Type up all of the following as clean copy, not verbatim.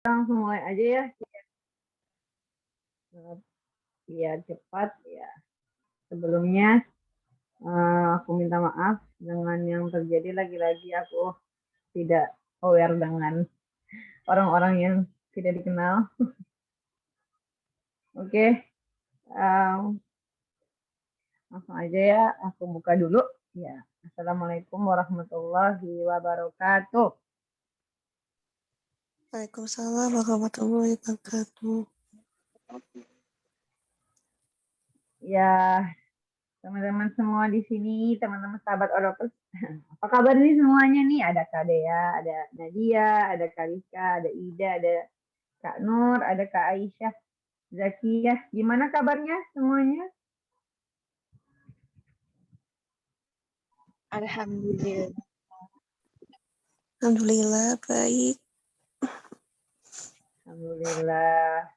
Langsung mulai aja ya, biar cepat ya. Sebelumnya aku minta maaf dengan yang terjadi, lagi-lagi aku tidak aware dengan orang-orang yang tidak dikenal. Oke, langsung aja ya, aku buka dulu ya. Assalamualaikum warahmatullahi wabarakatuh. Waalaikumsalam warahmatullahi wabarakatuh. Ya, teman-teman semua di sini, teman-teman sahabat Oropers, apa kabar nih semuanya nih? Ada Kak Dea, ada Nadia, ada Kak Rizka, ada Ida, ada Kak Nur, ada Kak Aisyah, Zakiyah. Gimana kabarnya semuanya? Alhamdulillah. Alhamdulillah baik. Alhamdulillah.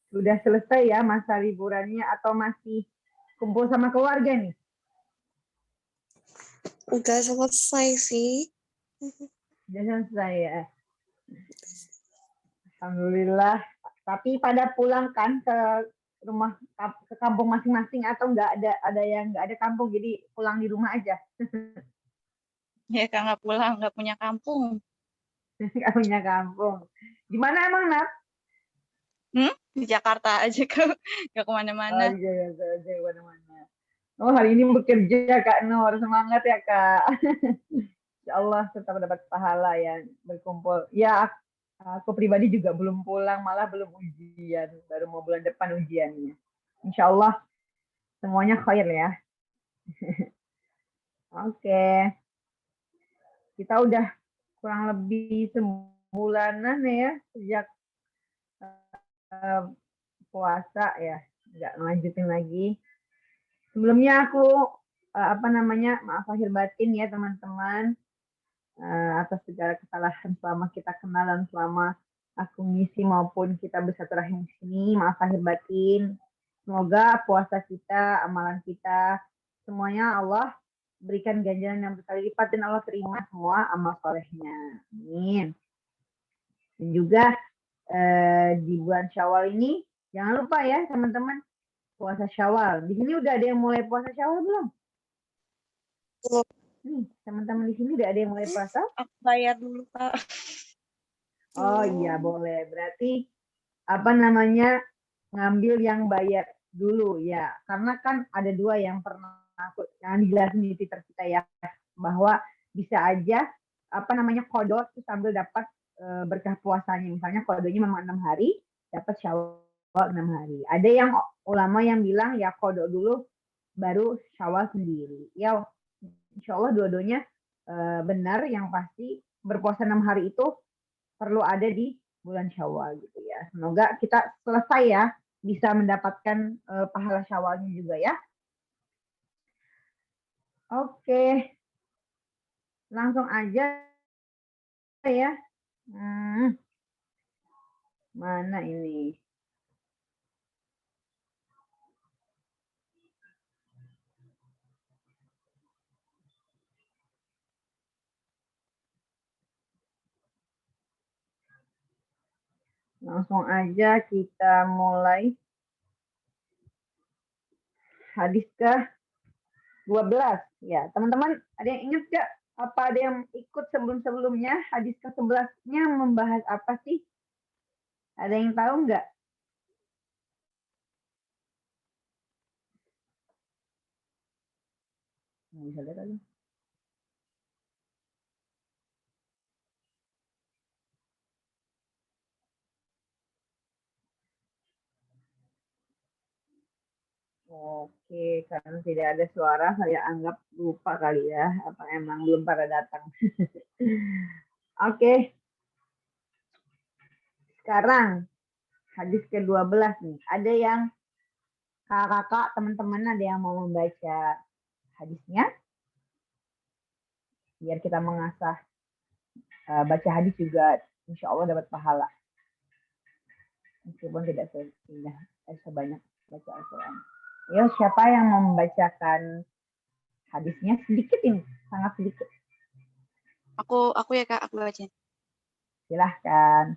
Sudah selesai ya masa liburannya atau masih kumpul sama keluarga nih? Udah selesai sih. Sudah selesai ya. Alhamdulillah. Tapi pada pulang kan ke rumah, ke kampung masing-masing, atau nggak ada yang nggak ada kampung, jadi pulang di rumah aja? Ya Kak, nggak pulang, nggak punya kampung. Nggak punya kampung. Di mana emang, Nat? Di Jakarta aja Kak, nggak Oh kemana-mana. iya, iya, mana-mana. Oh, hari ini bekerja Kak Nur, semangat ya Kak. Insya Allah tetap dapat pahala ya berkumpul. Ya, aku pribadi juga belum pulang, malah belum ujian, baru mau bulan depan ujiannya. Insya Allah semuanya khair ya. Oke, kita udah kurang lebih sebulanan ya sejak puasa ya, nggak lanjutin lagi. Sebelumnya aku maaf lahir batin ya teman-teman, atas segala kesalahan selama kita kenal dan selama aku ngisi maupun kita bersilaturahim di sini. Maaf lahir batin. Semoga puasa kita, amalan kita, semuanya Allah berikan ganjaran yang berkali lipat dan Allah terima semua amal solehnya. Amin. Dan juga di bulan Syawal ini jangan lupa ya teman-teman, puasa Syawal. Di sini udah ada yang mulai puasa Syawal belum? Belum. Nih, teman-teman di sini udah ada yang mulai puasa? Aku bayar dulu Kak. Oh iya, boleh. Berarti ngambil yang bayar dulu ya. Karena kan ada dua yang pernah aku yang dijelasin di Twitter kita ya, bahwa bisa aja kodok sambil dapat berkah puasanya. Misalnya kodonya memang 6 hari, dapat Syawal 6 hari. Ada yang ulama yang bilang ya kodok dulu baru Syawal sendiri. Ya, insya Allah dua-duanya benar. Yang pasti berpuasa 6 hari itu perlu ada di bulan Syawal gitu ya. Semoga kita selesai ya, bisa mendapatkan pahala Syawalnya juga ya. Oke, langsung aja ya. Mana ini? Langsung aja kita mulai. Hadis ke 12 ya. Teman-teman ada yang ingat gak? Apa ada yang ikut sebelum-sebelumnya? Hadis ke-11-nya membahas apa sih? Ada yang tahu nggak? Bisa lihat aja. Oke, karena tidak ada suara, saya anggap lupa kali ya. Apa emang belum pada datang? Oke, sekarang hadis ke-12 nih. Ada yang kakak-kakak, teman-teman, ada yang mau membaca hadisnya? Biar kita mengasah baca hadis juga, insya Allah dapat pahala. Meskipun tidak sebanyak baca Al-Quran. Ya, siapa yang mau membacakan hadisnya? Sedikit ini, sangat sedikit. Aku ya Kak, aku baca. Silahkan.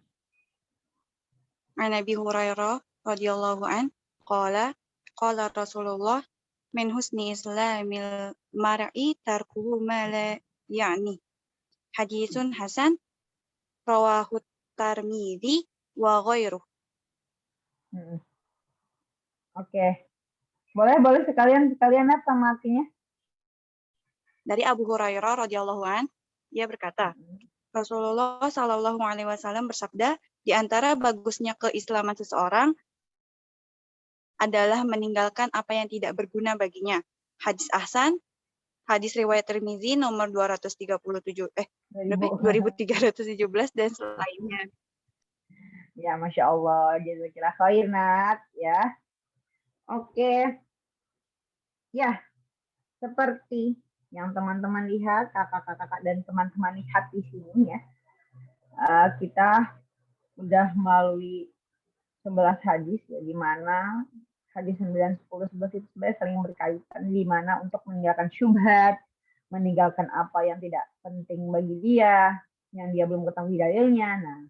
An Abi Hurairah radhiyallahu an qala qala Rasulullah min husni islamil mar'i tarkuhu ma la ya'ni. Hadisun hasan rawahu Tirmidzi wa ghairuh. Oke. Boleh sekalian sama artinya. Dari Abu Hurairah radhiyallahu an, dia berkata, Rasulullah Shallallahu alaihi wasallam bersabda, di antara bagusnya keislaman seseorang adalah meninggalkan apa yang tidak berguna baginya. Hadis Ahsan, hadis riwayat Tirmizi nomor 2317 dan selainnya. Ya, Masya Allah. Jazakallah khair, Nat. Ya. Oke. Ya, seperti yang teman-teman lihat, kakak-kakak dan teman-teman lihat di sini ya. Kita udah melalui 11 hadis ya, di mana hadis 9, 10, 11 itu sebenarnya saling berkaitan, di mana untuk meninggalkan syubhat, meninggalkan apa yang tidak penting bagi dia, yang dia belum ketahui dalilnya. Nah,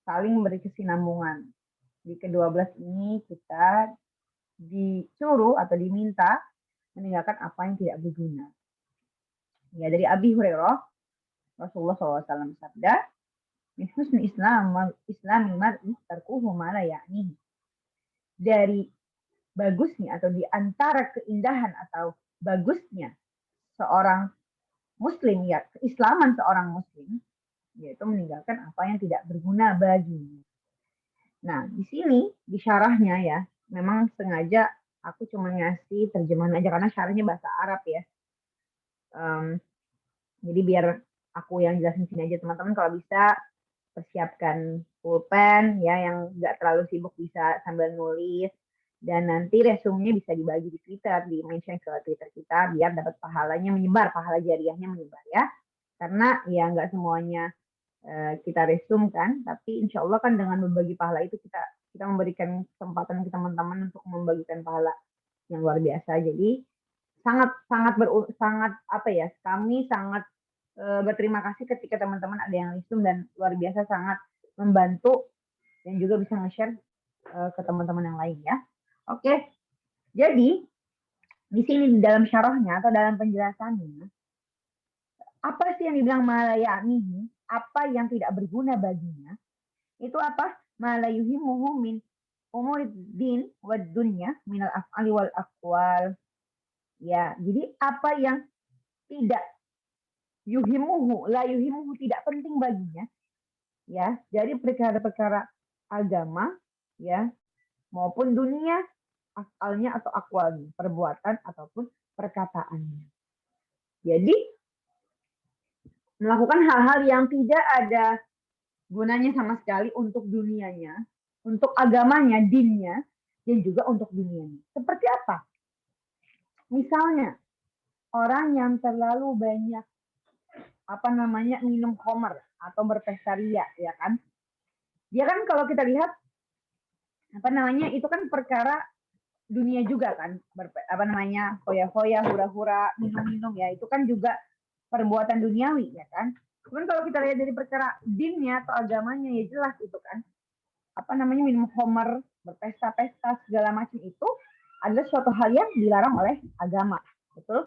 saling berkesinambungan. Di ke-12 ini kita disuruh atau diminta meninggalkan apa yang tidak berguna. Ya, dari Abi Hurairah, Rasulullah SAW bersabda, min husni islami mar'i tarkuhu ma la ya'nihi. Dari bagusnya atau di antara keindahan atau bagusnya seorang muslim, ya keislaman seorang muslim, yaitu meninggalkan apa yang tidak berguna baginya. Nah, di sini di syarahnya ya, memang sengaja aku cuma ngasih terjemahan aja karena syarahnya bahasa Arab ya. Jadi biar aku yang jelasin sini aja, teman-teman kalau bisa persiapkan pulpen ya, yang nggak terlalu sibuk bisa sambil nulis, dan nanti resumenya bisa dibagi di Twitter, di mention ke Twitter kita biar dapat pahalanya menyebar, pahala jariahnya menyebar ya. Karena ya nggak semuanya kita resum kan, tapi insya Allah kan dengan berbagi pahala itu kita memberikan kesempatan ke teman-teman untuk membagikan pahala yang luar biasa. Jadi sangat apa ya, kami sangat berterima kasih ketika teman-teman ada yang resum dan luar biasa sangat membantu dan juga bisa nge-share ke teman-teman yang lain ya. Oke, jadi di sini di dalam syarahnya atau dalam penjelasannya, apa sih yang dibilang malayanihi, apa yang tidak berguna baginya, itu apa? Malayuhimuhu min umuriddin wad dunya minal af'ali wal aqwal. Ya, jadi apa yang tidak yuhimuhu, la yuhimuhu, tidak penting baginya, ya, dari perkara-perkara agama, ya, maupun dunia, asalnya atau akwalnya, perbuatan ataupun perkataannya. Jadi melakukan hal-hal yang tidak ada gunanya sama sekali untuk dunianya, untuk agamanya, dinnya, dan juga untuk dunianya. Seperti apa? Misalnya orang yang terlalu banyak minum khamar atau berpesta ria, ya kan? Dia kan kalau kita lihat itu kan perkara dunia juga kan, foya-foya, hura-hura, minum-minum ya, itu kan juga perbuatan duniawi ya kan. Cuman kalau kita lihat dari perkara dinnya atau agamanya ya jelas itu kan, minum khamar, berpesta-pesta segala macam itu adalah suatu hal yang dilarang oleh agama, betul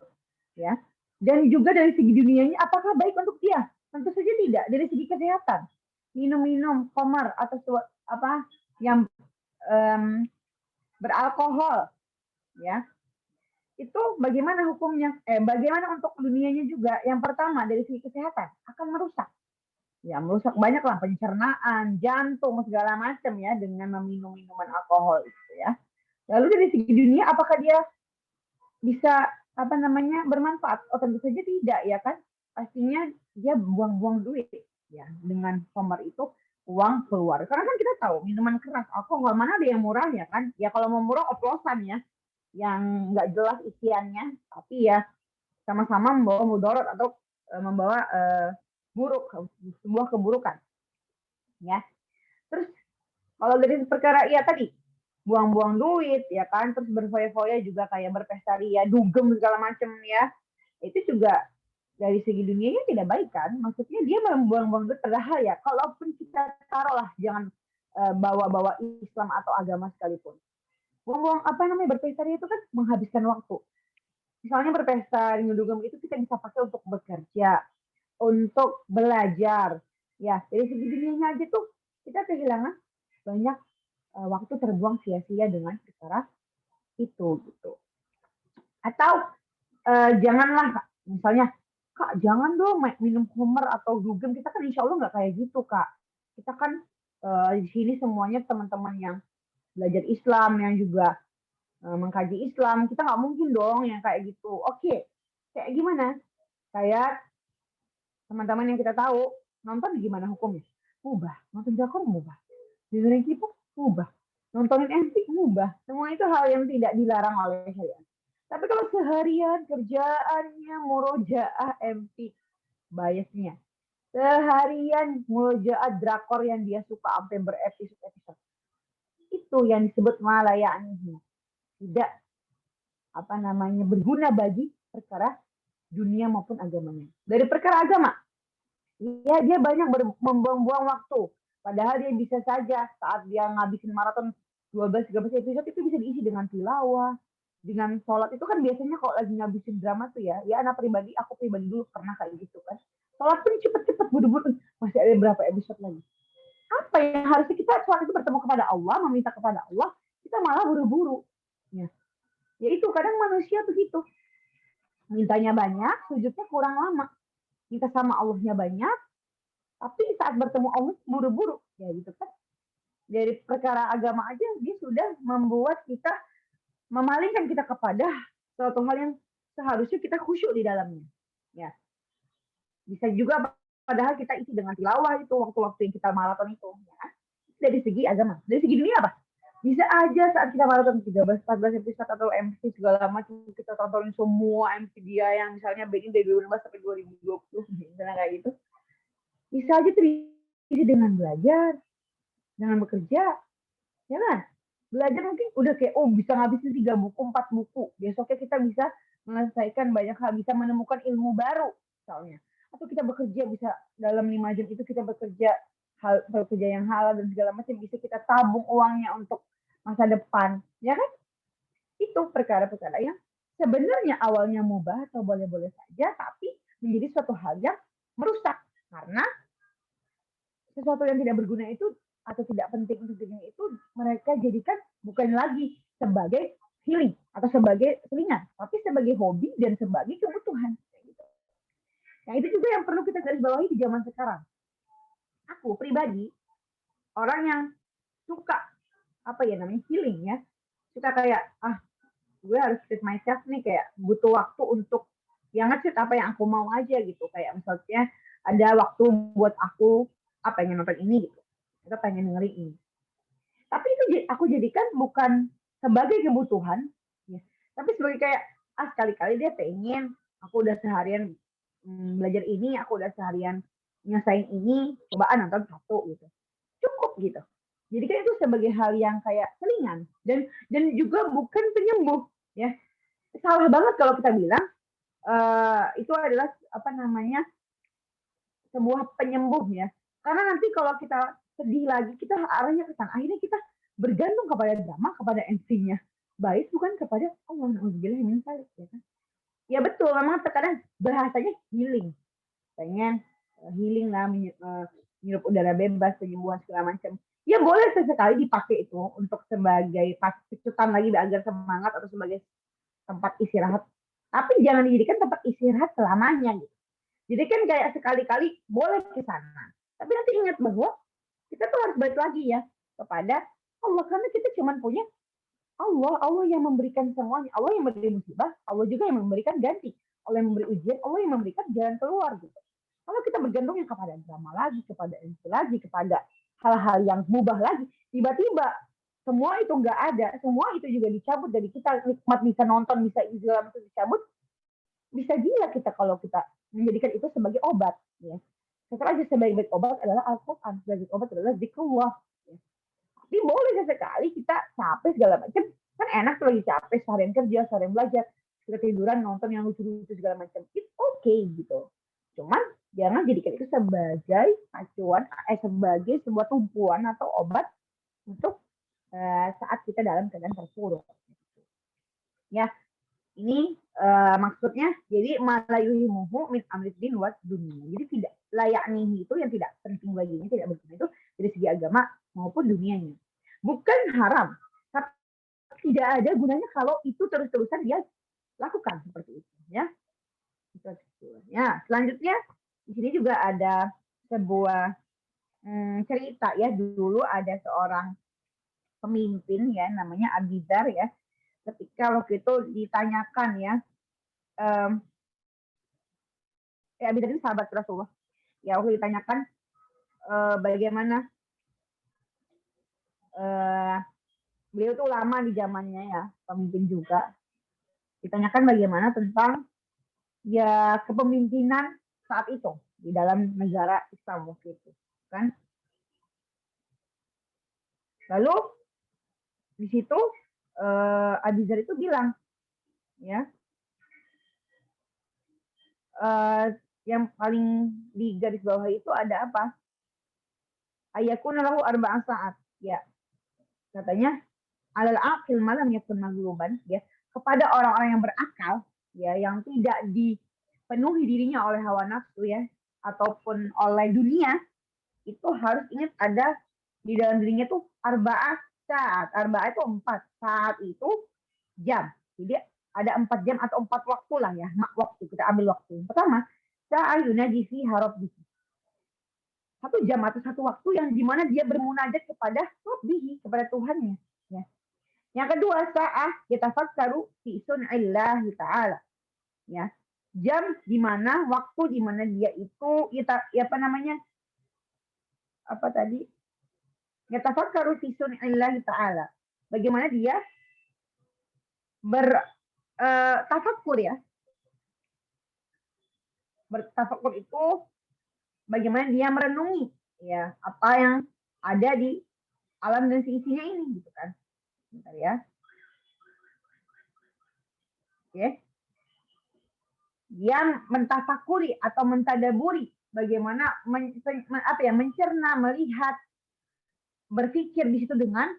ya. Dan juga dari segi dunianya, apakah baik untuk dia? Tentu saja tidak. Dari segi kesehatan, minum-minum khamar atau yang beralkohol, ya, itu bagaimana hukumnya? Bagaimana untuk dunianya juga? Yang pertama dari segi kesehatan akan merusak. Ya, merusak banyak lah, pencernaan, jantung, segala macam ya dengan meminum minuman alkohol itu ya. Lalu dari segi dunia, apakah dia bisa bermanfaat? Oh, tentu saja tidak ya kan. Pastinya dia buang-buang duit ya dengan khamar itu, uang keluar. Karena kan kita tahu minuman keras, alkohol mana ada yang murah ya kan? Ya kalau mau murah oplosan ya, yang nggak jelas isiannya, tapi ya sama-sama membawa mudarat atau membawa sebuah keburukan. Ya. Terus kalau dari perkara tadi buang-buang duit ya kan, terus berfoya-foya juga kayak berpesta ria, dugem segala macam ya, itu juga dari segi dunianya tidak baik kan. Maksudnya dia membuang-buang duit, padahal ya kalaupun kita taruhlah jangan bawa-bawa Islam atau agama sekalipun. Ngomong apa namanya berpesta itu kan menghabiskan waktu. Misalnya berpesta di dugem itu kita bisa pakai untuk bekerja, untuk belajar. Ya, dari segi dunianya aja tuh kita kehilangan banyak waktu terbuang sia-sia dengan cara itu gitu. Atau janganlah Kak, misalnya Kak jangan dong minum homer atau dugem, kita kan insya Allah nggak kayak gitu Kak. Kita kan di sini semuanya teman-teman yang belajar Islam, yang juga mengkaji Islam, kita nggak mungkin dong yang kayak gitu. Oke, kayak gimana? Kayak teman-teman yang kita tahu, nonton gimana hukumnya? Mubah, nonton drakor mubah, dengerin K-pop mubah, nontonin MV mubah. Semua itu hal yang tidak dilarang oleh syariat. Tapi kalau seharian kerjaannya murojaah MV, biasnya seharian murojaah drakor yang dia suka sampai berepisode-episode, itu yang disebut malayani, tidak apa namanya berguna bagi perkara dunia maupun agamanya. Dari perkara agama, ya dia banyak membuang-buang waktu. Padahal dia bisa saja saat dia ngabisin maraton 12-13 episode itu bisa diisi dengan tilawah, dengan sholat. Itu kan biasanya kalau lagi ngabisin drama tuh ya anak pribadi, aku pribadi dulu pernah kayak gitu kan. Sholat tuh cepet-cepet, buru-buru, masih ada berapa episode lagi. Apa yang harusnya kita sholat itu bertemu kepada Allah, meminta kepada Allah, kita malah buru-buru. Ya itu kadang manusia begitu. Mintanya banyak, sujudnya kurang lama. Minta sama Allahnya banyak, tapi saat bertemu Allah buru-buru. Ya gitu kan. Dari perkara agama aja dia sudah membuat kita, memalingkan kita kepada suatu hal yang seharusnya kita khusyuk di dalamnya. Ya. Bisa juga padahal kita isi dengan tilawah itu waktu-waktu yang kita maraton itu. Ya. Dari segi agama. Dari segi dunia apa? Bisa aja saat kita maraton 13-14 episode atau MC segala macam, kita tontonin semua MC dia yang misalnya dari 2016 sampai 2020, misalnya kayak gitu. Bisa aja terisi dengan belajar, dengan bekerja, ya kan? Belajar mungkin udah kayak, bisa ngabisin 3 buku, 4 buku. Besoknya kita bisa menyelesaikan banyak hal, bisa menemukan ilmu baru, misalnya. Atau kita bekerja bisa dalam 5 jam itu kita bekerja yang halal dan segala macam, bisa kita tabung uangnya untuk masa depan, ya kan? Itu perkara-perkara yang sebenarnya awalnya mubah atau boleh-boleh saja, tapi menjadi suatu hal yang merusak karena sesuatu yang tidak berguna itu atau tidak penting untuk dirinya itu mereka jadikan bukan lagi sebagai healing atau sebagai selingan, tapi sebagai hobi dan sebagai kebutuhan. Nah itu juga yang perlu kita garis bawahi di zaman sekarang. Aku pribadi orang yang suka healing ya, suka kayak gue harus treat myself nih, kayak butuh waktu untuk yang nge-treat apa yang aku mau aja gitu, kayak misalnya ada waktu buat aku pengen nonton ini gitu, atau pengen dengerin ini, tapi itu aku jadikan bukan sebagai kebutuhan ya, tapi sebagai kayak sekali-kali dia pengen, aku udah seharian belajar ini, aku udah seharian nyesain ini, cobaan nonton satu gitu, cukup gitu. Jadi kan itu sebagai hal yang kayak selingan dan juga bukan penyembuh ya. Salah banget kalau kita bilang itu adalah sebuah penyembuh ya. Karena nanti kalau kita sedih lagi, kita arahnya ke sana. Akhirnya kita bergantung kepada drama, kepada MC-nya. Baik bukan kepada Allah. Alhamdulillah ya kan. Ya betul, memang terkadang bahasanya healing. Pengen healing lah, menghirup udara bebas, penyembuhan segala macam. Ya boleh sesekali dipakai itu untuk sebagai pecutan lagi agar semangat atau sebagai tempat istirahat. Tapi jangan dijadikan tempat istirahat selamanya gitu. Jadi kan kayak sekali-kali boleh ke sana. Tapi nanti ingat bahwa kita tuh harus balik lagi ya kepada Allah, karena kita cuma punya Allah yang memberikan semuanya. Allah yang memberi musibah, Allah juga yang memberikan ganti. Allah yang memberi ujian, Allah yang memberikan jalan keluar gitu. Kalau kita bergantungnya kepada drama lagi, kepada MC lagi, kepada hal-hal yang mubah lagi, tiba-tiba semua itu nggak ada, semua itu juga dicabut dari kita, nikmat bisa nonton, bisa segala macam dicabut, bisa gila kita kalau kita menjadikan itu sebagai obat. Ya. Setelah sebagai obat adalah Al-Quran, sebagai obat adalah zikrullah. Ya. Tapi boleh sesekali kita capek segala macam, kan enak tuh lagi capek, seharian kerja, seharian belajar, kita tiduran nonton yang lucu-lucu segala macam, it's okay gitu. Cuman jangan jadikan itu sebagai acuan, sebagai sebuah tumpuan atau obat untuk saat kita dalam keadaan terpuruk. Ya, ini maksudnya jadi malayuhimuhu min amrid din wa dunia. Jadi tidak layaknihi itu yang tidak penting baginya, tidak penting itu dari segi agama maupun dunianya. Bukan haram, tapi tidak ada gunanya kalau itu terus-terusan dia lakukan seperti itu, ya. Ya, selanjutnya di sini juga ada sebuah cerita ya, dulu ada seorang pemimpin ya namanya Abidar ya, ketika waktu itu ditanyakan ya, Abidar ini sahabat Rasulullah ya, waktu ditanyakan bagaimana beliau tuh lama di zamannya ya, pemimpin juga, ditanyakan bagaimana tentang ya kepemimpinan saat itu di dalam negara Islam waktu itu kan. Lalu di situ Abizar itu bilang ya, yang paling di garis bawah itu ada apa? Ayakuna lahu arba'an saat. Ya, katanya alal aqil malam yakun magluban ya, kepada orang-orang yang berakal ya, yang tidak dipenuhi dirinya oleh hawa nafsu ya ataupun oleh dunia, itu harus ingat ada di dalam dirinya tuh arba'ah saat. Arba'ah itu 4, saat itu jam. Jadi ada 4 jam atau 4 waktu lah ya, waktu kita ambil waktu. Pertama, sa'ayuna fi harabbihi. 1 jam atau 1 waktu yang dimana dia bermunajat kepada Rabbihi, kepada Tuhannya. Ya. Yang kedua, sa'ah yatafakkaru fi sun'illahi ta'ala. Ya. Jam dimana, waktu dimana dia itu, apa namanya, apa tadi, yatafakkaru fi sun'illahi ta'ala. Bagaimana dia bertafakkur ya. Bertafakkur itu bagaimana dia merenungi ya apa yang ada di alam dan seisinya ini gitu kan. Bentar ya. Oke. Dia mentafakuri atau mentadaburi bagaimana mencerna, melihat, berpikir di situ dengan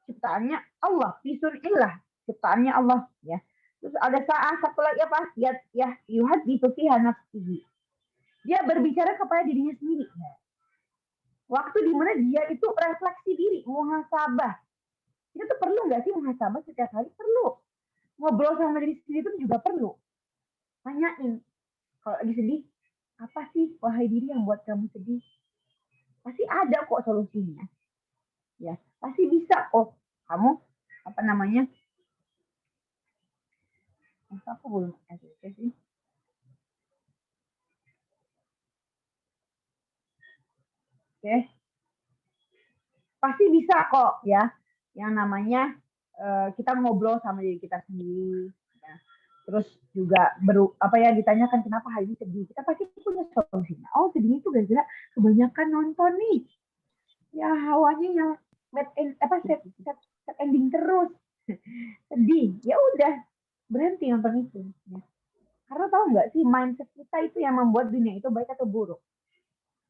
ciptaannya Allah, bisunillah, ciptaannya Allah ya. Terus ada satu lagi apa? Ya yuhaditsu fiha nafsihi. Dia berbicara kepada dirinya sendiri. Ya. Waktu di mana dia itu refleksi diri, muhasabah. Itu tuh perlu nggak sih muhasabah setiap hari? Perlu. Ngobrol sama diri sendiri itu juga perlu. Tanyain, kalau lagi sedih, apa sih wahai diri yang buat kamu sedih? Pasti ada kok solusinya. Ya, pasti bisa kok. Kamu apa namanya? Masa aku belum sih. Oke. Pasti bisa kok ya. Yang namanya kita ngobrol sama diri kita sendiri. Ya. Terus juga ditanyakan kenapa hari ini sedih. Kita pasti punya solusinya. Oh, sedih itu gara-gara kebanyakan nonton nih. Ya hawanya yang set ending terus. Sedih. Ya udah, berhenti nonton itu. Ya. Karena tahu nggak sih, mindset kita itu yang membuat dunia itu baik atau buruk.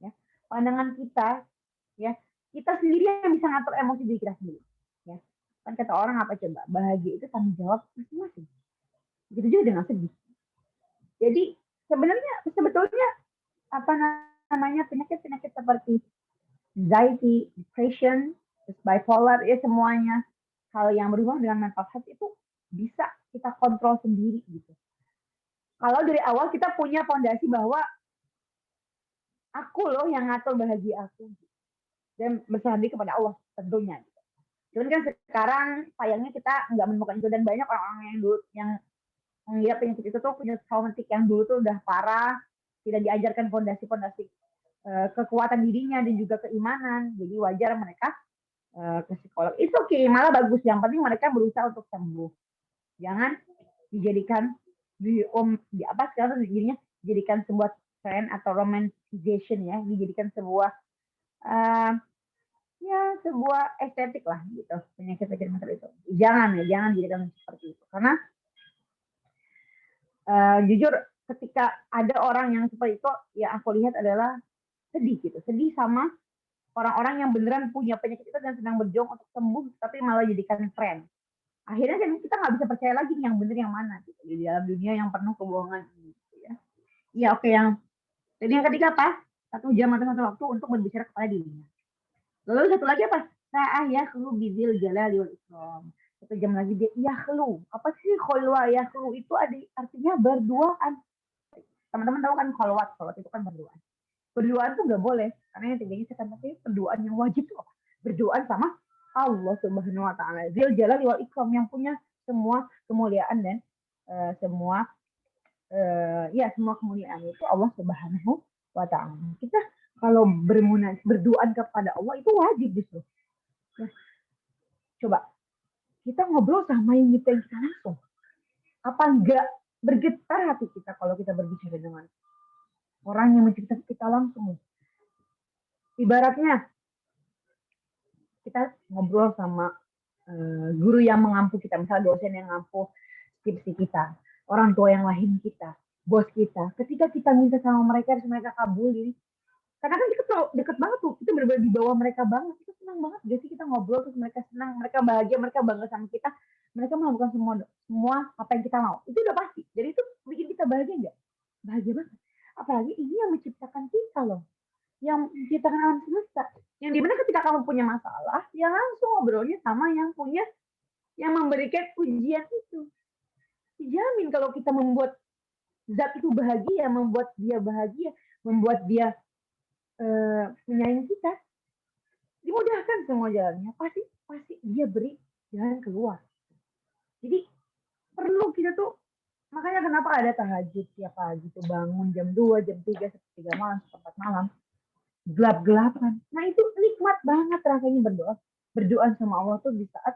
Ya. Pandangan kita, ya kita sendiri yang bisa ngatur emosi diri kita sendiri. Ya. Kan kata orang apa coba, bahagia itu tanggung jawab masing-masing. Begitu juga dengan sedih. Jadi sebetulnya apa namanya penyakit-penyakit seperti anxiety, depression, bipolar, ya semuanya hal yang berhubungan dengan mental health itu bisa kita kontrol sendiri gitu. Kalau dari awal kita punya fondasi bahwa aku loh yang ngatur bahagia aku dan berserah diri kepada Allah tentunya. Gitu. Cuman kan sekarang sayangnya kita nggak menemukan itu, dan banyak orang-orang yang dulu yang mengira penyakit itu tuh punya traumatik yang dulu tuh udah parah, tidak diajarkan fondasi-fondasi kekuatan dirinya dan juga keimanan. Jadi wajar mereka ke psikolog. Itu oke, malah bagus. Yang penting mereka berusaha untuk sembuh. Jangan dijadikan sekarang jadinya dijadikan sebuah tren atau romanticization ya, dijadikan sebuah sebuah estetik lah gitu, penyakit mental itu. Jangan dijadikan seperti itu. Karena jujur ketika ada orang yang seperti itu, yang aku lihat adalah sedih gitu. Sedih sama orang-orang yang beneran punya penyakit itu dan sedang berjuang untuk sembuh, tapi malah jadikan tren. Akhirnya kan kita nggak bisa percaya lagi nih yang bener yang mana gitu, di dalam dunia yang penuh kebohongan ini. Gitu ya. Iya oke jadi yang ketiga apa? 1 jam atau 1 waktu untuk berbicara kepada dirinya. Lalu satu lagi apa? Sa'ah yakhlu bizil jalali wal ikram. 1 jam lagi dia yakhlu. Apa sih kholwa yakhlu itu artinya berduaan. Teman-teman tahu kan kholwat itu kan berduaan. Berduaan tuh nggak boleh karena yang terjadi sekarang tapi berduaan yang wajib tuh apa? Berduaan sama Allah Subhanahu Wa Taala. Zil jalali wal ikram yang punya semua kemuliaan dan semua ya semua kemuliaan itu Allah Subhanahu Wa Taala. Kita kalau berdoa kepada Allah itu wajib justru. Ya, coba kita ngobrol sama yang nyiptain kita langsung. Apa enggak bergetar hati kita kalau kita berbicara dengan orang yang menciptakan kita langsung? Ibaratnya kita ngobrol sama guru yang mengampu kita, misalnya dosen yang ngampu skripsi kita, orang tua yang lahir kita, bos kita. Ketika kita minta sama mereka, terus mereka kabulin. Karena kan kita tuh deket banget tuh, kita benar-benar di bawah mereka banget. Kita senang banget, jadi kita ngobrol terus mereka senang, mereka bahagia, mereka bangga sama kita. Mereka melakukan semua apa yang kita mau. Itu udah pasti. Jadi itu bikin kita bahagia nggak? Bahagia banget. Apalagi ini yang menciptakan kita loh, yang menciptakan alam semesta. Yang dimana ketika kamu punya masalah, ya langsung ngobrolnya sama yang punya, yang memberikan ujian itu. Dijamin kalau kita membuat zat itu bahagia, membuat dia bahagia, membuat dia menyayangi kita, dimudahkan semua jalannya. Pasti dia beri jalan keluar. Jadi perlu kita tuh, makanya kenapa ada tahajud tiap pagi tuh, bangun jam 2, jam 3, jam 3 malam, jam 4 malam, gelap-gelapan. Nah itu nikmat banget rasanya berdoa sama Allah tuh di saat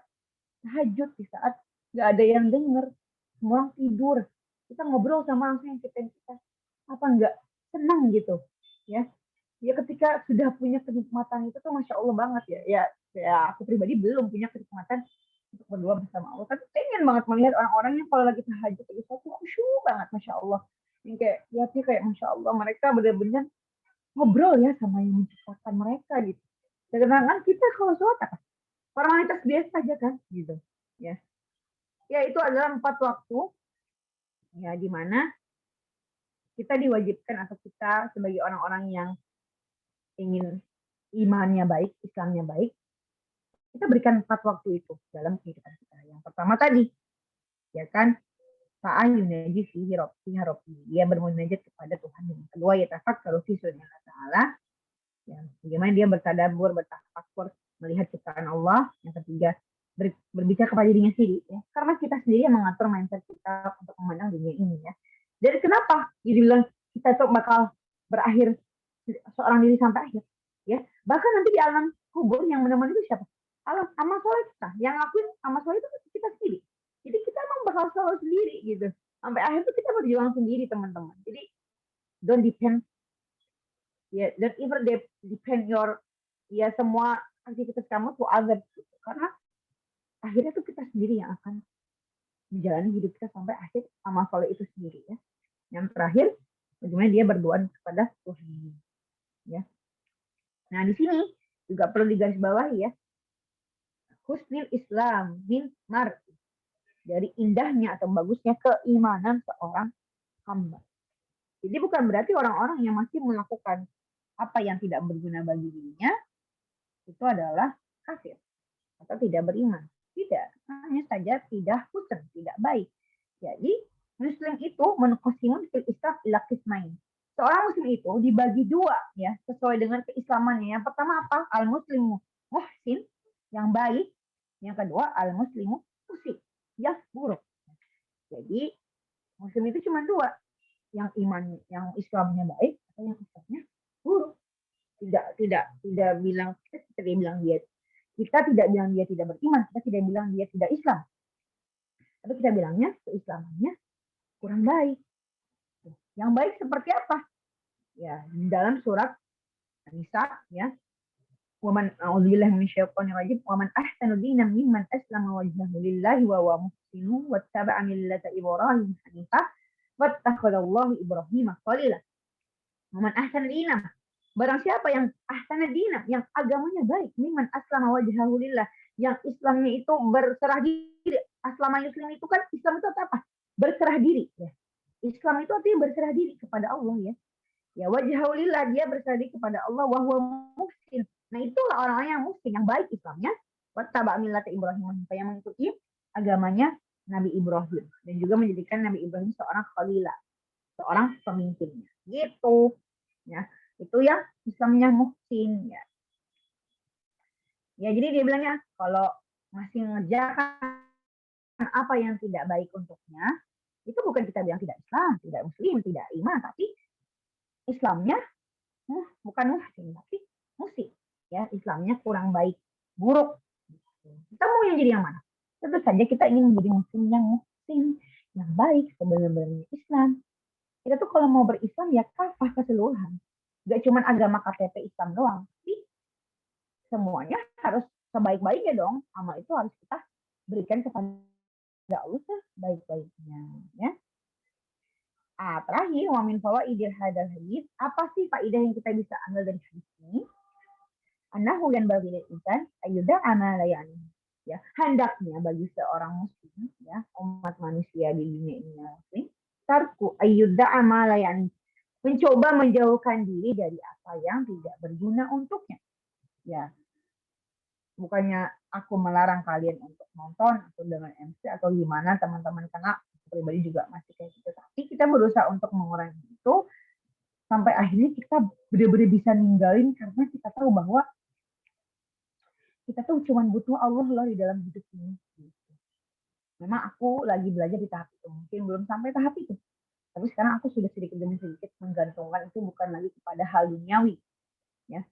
tahajud, di saat nggak ada yang denger, semua orang tidur, kita ngobrol sama langsung yang kita apa nggak senang gitu ya. Ya ketika sudah punya kenikmatan itu tuh masya Allah banget ya aku pribadi belum punya kenikmatan untuk berdoa bersama Allah, tapi pengen banget melihat orang-orang yang kalau lagi tahajud itu khusyuk banget masya Allah, yang kayak lihatnya kayak masya Allah mereka benar-benar ngobrol ya sama yang menciptakan mereka gitu. Sedangkan kita kalau sholat apa? Formalitas biasa aja kan gitu ya. Ya itu adalah 4 waktu ya di mana kita diwajibkan atau kita sebagai orang-orang yang ingin imannya baik, Islamnya baik, kita berikan 4 waktu itu dalam kehidupan kita. Yang pertama tadi, ya kan, sa'a yunaji fihi rabbi. Dia bermunajat kepada Tuhan. Yang kedua, ya tafakkaru fi sunnatillah ta'ala. Ya, bagaimana dia bertadabbur, bertafakur, melihat ciptaan Allah. Yang ketiga, berbicara kepada dirinya sendiri. Ya. Karena kita sendiri yang mengatur mindset kita untuk memandang dunia ini. Ya. Jadi kenapa? Jadi bilang kita tuh bakal berakhir seorang diri sampai akhir. Ya. Bahkan nanti di alam kubur yang menemani itu siapa? Amal soleh kita. Yang lakuin amal soleh itu kita sendiri. Jadi kita emang bakal selalu sendiri gitu. Sampai akhir itu kita berjuang sendiri teman-teman. Jadi don't depend don't ever depend your semua aktivitas kamu to others gitu. Karena akhirnya tuh kita sendiri yang akan menjalani hidup kita sampai akhir amal soleh itu sendiri ya. Yang terakhir bagaimana dia berdoa kepada Tuhan ya. Nah di sini juga perlu digarisbawahi ya, husnul Islam min mar'i, dari indahnya atau bagusnya keimanan seorang hamba. Jadi bukan berarti orang-orang yang masih melakukan apa yang tidak berguna bagi dirinya itu adalah kafir atau tidak beriman. Tidak, hanya saja tidak husn, tidak baik. Jadi Muslim itu menqasimun fil Islam ila qismain. Seorang Muslim itu dibagi dua ya, sesuai dengan keislamannya. Yang pertama apa? Al-Muslimu muhsin, yang baik. Yang kedua al-Muslimu musik, yang buruk. Jadi Muslim itu cuma dua, yang iman, yang Islamnya baik atau yang Islamnya buruk. Tidak bilang kita bilang kita tidak bilang dia tidak beriman, kita tidak bilang dia tidak Islam. Tapi kita bilangnya keislamannya kurang baik. Yang baik seperti apa? Ya, dalam surat An-Nisa ya. Waman a'udzubillahi minasyaitonir rajim, waman ahsanu dinan mimman aslama wajhahu lillahi wa huwa muhsin wattaba'a millata Ibrahim hanifah wattakhadallahu Ibrahim khalila. Waman ahsanu dinan, Barang siapa yang ahsana dina, yang agamanya baik, miman aslama wajhahu lillah, yang Islamnya itu berserah diri. Aslama yuslim itu kan Islam itu apa? Berserah diri ya. Islam itu artinya berserah diri kepada Allah ya. Ya wajhahu lillah, dia berserah diri kepada Allah wa huwa muhsin. Nah, itulah orang-orang yang muhsin, yang baik Islamnya. Wattaba millata Ibrahim, yang mengikuti agamanya Nabi Ibrahim dan juga menjadikan Nabi Ibrahim seorang khalilah, seorang pemimpinnya. Gitu. Ya, itu yang Islamnya muhsin ya. Ya, jadi dia bilangnya kalau masih mengerjakan apa yang tidak baik untuknya, itu bukan kita bilang tidak Islam, tidak Muslim, tidak iman, tapi Islamnya bukan muhsin, tapi musik. Ya, Islamnya kurang baik, buruk. Kita mau yang jadi yang mana? Tentu saja kita ingin menjadi muslim yang muhsin, yang baik, sebenarnya Islam. Kita tuh kalau mau berislam ya kafah keseluruhan. Gak cuma agama KTP Islam doang, tapi semuanya harus sebaik-baiknya dong. Amal itu harus kita berikan kepada Allah sebaik-baiknya. Ya. Terakhir, wa min fawaidil hadal hadis, apa sih faedah yang kita bisa ambil dari hadis ini? Annahu yan bagi insan ayyuda amalayani. Ya, hendaknya bagi seorang muslim, ya, umat manusia di dunia ini muslim, tarku ayyuda amalayani, mencoba menjauhkan diri dari apa yang tidak berguna untuknya. Ya, bukannya aku melarang kalian untuk nonton atau dengan MC atau gimana teman-teman, karena pribadi juga masih kayak gitu. Tapi kita berusaha untuk mengurangi itu sampai akhirnya kita benar-benar bisa ninggalin karena kita tahu bahwa kita tuh cuma butuh Allah loh di dalam hidup ini. Memang aku lagi belajar di tahap itu, mungkin belum sampai tahap itu. Tapi sekarang aku sudah sedikit demi sedikit menggantungkan itu bukan lagi kepada hal duniawi. Ya.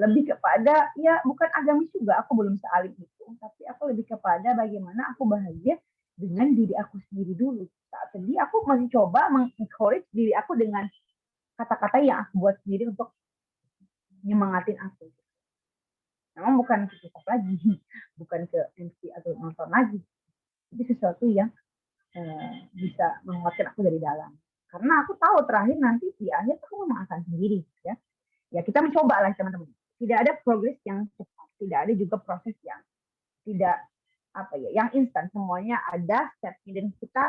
Lebih kepada, ya bukan agamis juga, aku belum sealim itu. Tapi aku lebih kepada bagaimana aku bahagia dengan diri aku sendiri dulu. Saat sedih, aku masih coba mengencourage diri aku dengan kata-kata yang aku buat sendiri untuk nyemangatin aku. Memang bukan ke K-pop lagi, bukan ke MC atau nonton lagi. Tapi sesuatu yang bisa menguatkan aku dari dalam. Karena aku tahu terakhir nanti di akhir aku memang akan sendiri. Ya, ya kita mencoba lah teman-teman. Tidak ada progres yang cepat, tidak ada juga proses yang tidak yang instan. Semuanya ada stepnya dan kita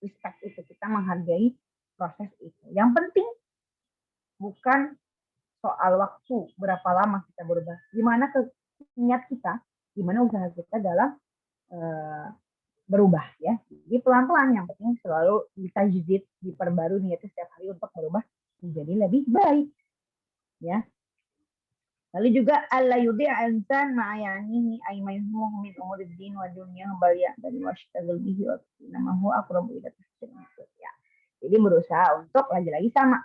respect itu, kita menghargai proses itu. Yang penting bukan soal waktu berapa lama kita berubah, gimana niat kita, gimana usaha kita dalam berubah ya. Jadi pelan-pelan, yang penting selalu ditajdid, diperbarui niatnya setiap hari untuk berubah menjadi lebih baik ya. Lalu juga alla yudhi'a insan ma'ayanihi ay mayhumuhu min umuriddin wa dunya baliya dan washtagil bihi wa namahu aqrabu ila tahsin ya. Jadi berusaha untuk lagi-lagi sama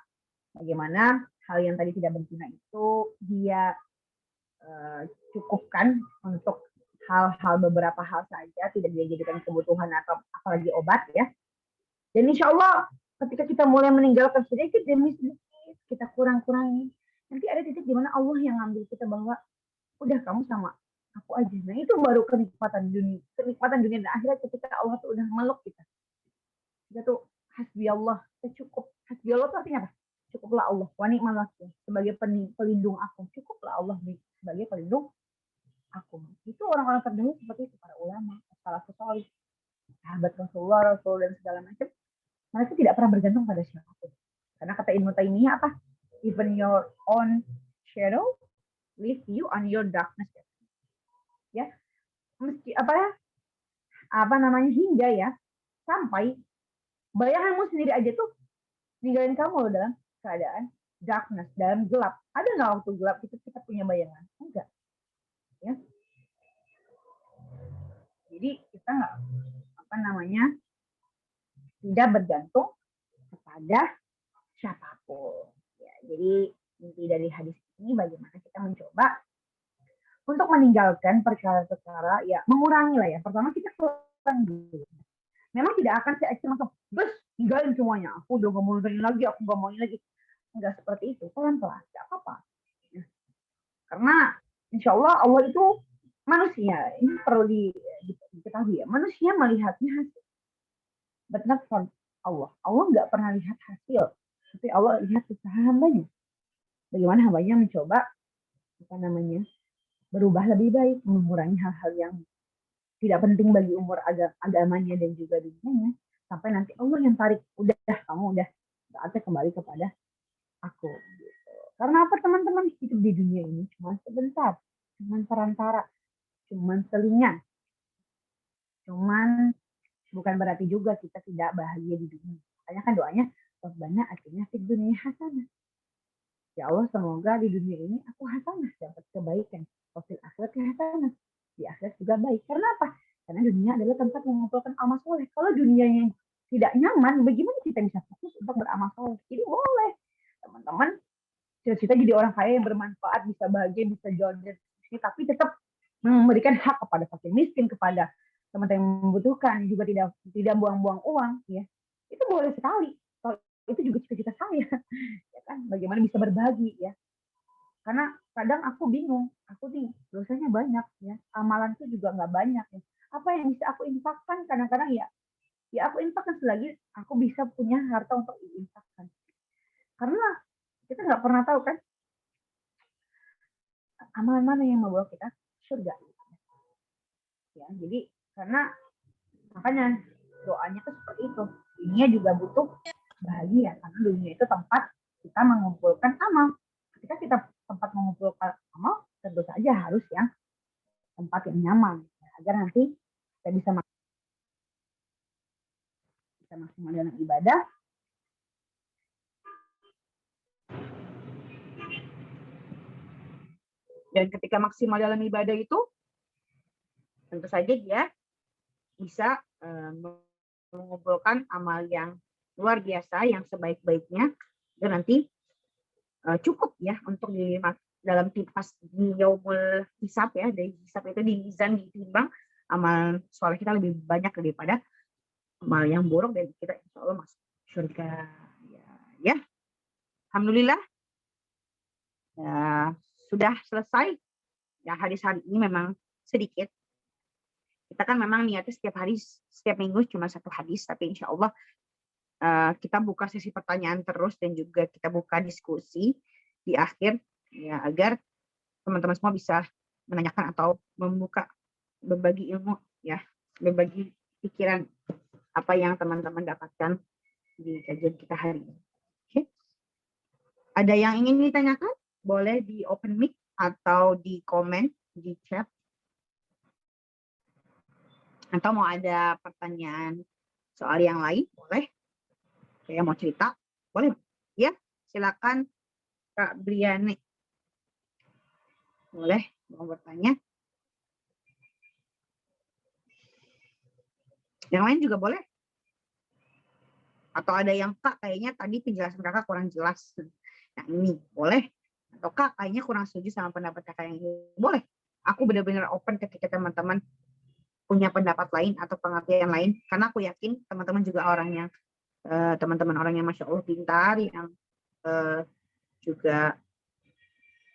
bagaimana hal yang tadi tidak berguna itu dia cukupkan untuk hal-hal, beberapa hal saja, tidak dijadikan kebutuhan atau apalagi obat ya. Dan insya Allah ketika kita mulai meninggalkan sedikit demi sedikit, kita kurang-kurangi, nanti ada titik di mana Allah yang ngambil kita bahwa udah kamu sama aku aja. Nah itu baru kenikmatan dunia dan akhirat ketika Allah tuh udah meluk kita. Kita tuh hasbi Allah, kita cukup. Hasbi Allah itu artinya apa? Cukuplah Allah, wa ni'mal wakil, sebagai pelindung aku. Cukuplah Allah sebagai pelindung aku. Itu orang-orang terdahulu seperti itu, para ulama, salafus salih, sahabat Rasulullah, Rasul dan segala macam. Mereka tidak pernah bergantung pada siapapun. Karena kata Ibnu Taimiyah apa? Even your own shadow leave you on your darkness. Ya, meski hingga ya sampai bayanganmu sendiri aja tuh ninggalin kamu loh dalam keadaan darkness, dalam gelap. Ada nggak waktu gelap itu kita punya bayangan? Enggak. Ya. Jadi kita nggak tidak bergantung kepada siapapun. Ya, jadi inti dari hadis ini bagaimana kita mencoba untuk meninggalkan perkara-perkara, ya mengurangi lah ya. Pertama kita kurangi dulu. Memang tidak akan se-ekstrem langsung, bes, tinggalin semuanya. Aku udah gak mau ini lagi, aku gak mau ini lagi. Enggak seperti itu, pelan-pelan, gak apa-apa. Ya. Karena insya Allah itu manusia, ini perlu diketahui ya, manusia melihatnya hasil. But not from Allah. Allah nggak pernah lihat hasil, tapi Allah lihat usaha hambanya. bagaimana hambanya mencoba berubah lebih baik, mengurangi hal-hal yang tidak penting bagi umur agamanya dan juga dunianya, sampai nanti Allah yang tarik, udah kamu udah saatnya kembali kepada aku. Gitu. Karena apa teman-teman, hidup di dunia ini cuma sebentar, cuma perantara, cuma selingan, cuman bukan berarti juga kita tidak bahagia di dunia. Makanya kan doanya Rabbana atina fid dunya hasanah. Ya Allah, semoga di dunia ini aku hasanah, dapat kebaikan. Wafil akhirat hasanah. Di akhirat juga baik. Karena apa? Karena dunia adalah tempat mengumpulkan amal soleh. Kalau dunianya tidak nyaman, bagaimana kita bisa fokus untuk beramal soleh? Jadi boleh, teman-teman, cita-cita jadi orang kaya yang bermanfaat, bisa bahagia, bisa jual tapi tetap memberikan hak kepada fakir miskin, kepada teman-teman yang membutuhkan, juga tidak buang-buang uang, ya itu boleh sekali. Kalau itu juga cita-cita saya, ya kan, bagaimana bisa berbagi, ya. Karena kadang aku bingung, aku nih dosanya banyak, ya, amalanku juga nggak banyak, ya. Apa yang bisa aku infakkan? Kadang-kadang ya aku infakkan selagi aku bisa punya harta untuk diinfakkan. Karena kita nggak pernah tahu kan amalan mana yang membawa kita surga. Ya, jadi karena makanya doanya tuh seperti itu. Dunia juga butuh bahagia karena dunia itu tempat kita mengumpulkan amal. Ketika kita tempat mengumpulkan amal, tentu saja harus yang tempat yang nyaman agar nanti kita bisa maksimal dalam ibadah. Dan ketika maksimal dalam ibadah itu, tentu saja dia bisa mengumpulkan amal yang luar biasa, yang sebaik-baiknya, dan nanti cukup ya untuk dalam tipas di yaumul hisab, ya, dari hisab itu di mizan, ditimbang amal soleh kita lebih banyak daripada amal yang buruk, dan kita insya Allah masuk surga. Ya, alhamdulillah ya, sudah selesai. Ya, hadis hari ini memang sedikit. Kita kan memang niatnya setiap hari, setiap minggu cuma satu hadis, tapi insya Allah kita buka sesi pertanyaan terus, dan juga kita buka diskusi di akhir, ya, agar teman-teman semua bisa menanyakan atau berbagi ilmu, ya, berbagi pikiran apa yang teman-teman dapatkan di kajian kita hari ini. Oke. Ada yang ingin ditanyakan? Boleh di open mic atau di komen di chat. Atau mau ada pertanyaan soal yang lain, boleh. Saya mau cerita, boleh? Ya, silakan Kak Briani. Boleh, mau bertanya. Yang lain juga boleh. Atau ada yang Kak, kayaknya tadi penjelasan Kakak kurang jelas. Nah ini, boleh. Atau Kak, kayaknya kurang setuju sama pendapat Kakak yang ini. Boleh. Aku benar-benar open ketika teman-teman punya pendapat lain atau pengertian lain. Karena aku yakin teman-teman juga orang yang teman-teman orang yang Masya Allah pintar, yang juga